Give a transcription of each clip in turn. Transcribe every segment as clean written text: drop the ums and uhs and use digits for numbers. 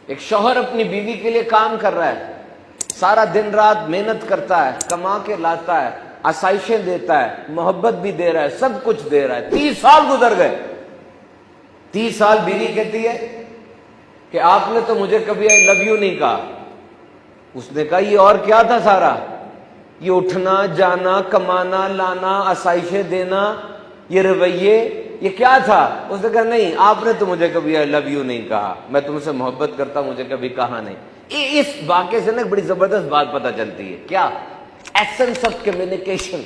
ایک شوہر اپنی بیوی کے لیے کام کر رہا ہے، سارا دن رات محنت کرتا ہے، کما کے لاتا ہے، آسائشیں دیتا ہے، محبت بھی دے رہا ہے، سب کچھ دے رہا ہے، 30 سال گزر گئے، 30 سال بیوی کہتی ہے کہ آپ نے تو مجھے کبھی آئی لو یو نہیں کہا۔ اس نے کہا یہ اور کیا تھا سارا، یہ اٹھنا جانا، کمانا لانا، آسائشیں دینا، یہ رویے، یہ کیا تھا؟ اس نے کہا نہیں، آپ نے تو مجھے کبھی آئی لو یو نہیں کہا، میں تم سے محبت کرتا ہوں، مجھے کبھی کہا نہیں۔ اس واقعے سے نا ایک بڑی زبردست بات پتہ چلتی ہے، کیا؟ Essence of communication.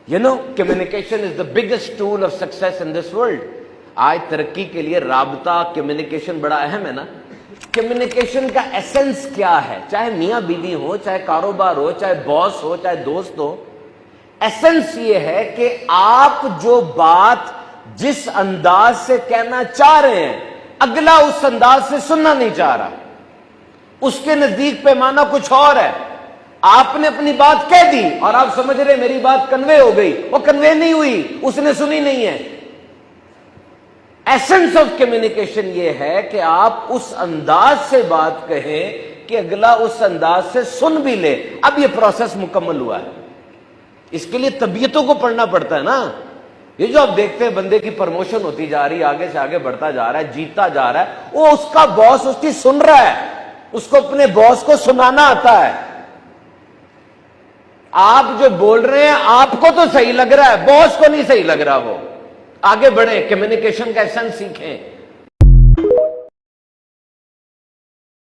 You know, communication is the biggest tool of success in this world. آج ترقی کے لیے رابطہ، کمیونیکیشن بڑا اہم ہے نا۔ کمیونیکیشن کا ایسنس کیا ہے؟ چاہے میاں بیوی ہو، چاہے کاروبار ہو، چاہے باس ہو، چاہے دوست ہو، ایسنس یہ ہے کہ آپ جو بات جس انداز سے کہنا چاہ رہے ہیں، اگلا اس انداز سے سننا نہیں چاہ رہا، اس کے نزدیک پیمانہ کچھ اور ہے۔ آپ نے اپنی بات کہہ دی اور آپ سمجھ رہے میری بات کنوے ہو گئی، وہ کنوے نہیں ہوئی، اس نے سنی نہیں ہے۔ ایسنس آف کمیونیکیشن یہ ہے کہ آپ اس انداز سے بات کہیں کہ اگلا اس انداز سے سن بھی لے۔ اب یہ پروسیس مکمل ہوا ہے، اس کے لیے طبیعتوں کو پڑھنا پڑتا ہے نا۔ یہ جو آپ دیکھتے ہیں بندے کی پروموشن ہوتی جا رہی ہے، آگے سے آگے بڑھتا جا رہا ہے، جیتتا جا رہا ہے، وہ اس کا باس اس کی سن رہا ہے، اس کو اپنے باس کو سنانا آتا ہے۔ آپ جو بول رہے ہیں آپ کو تو صحیح لگ رہا ہے، باس کو نہیں صحیح لگ رہا، وہ آگے بڑھیں، کمیونیکیشن کا ایسنس سیکھیں۔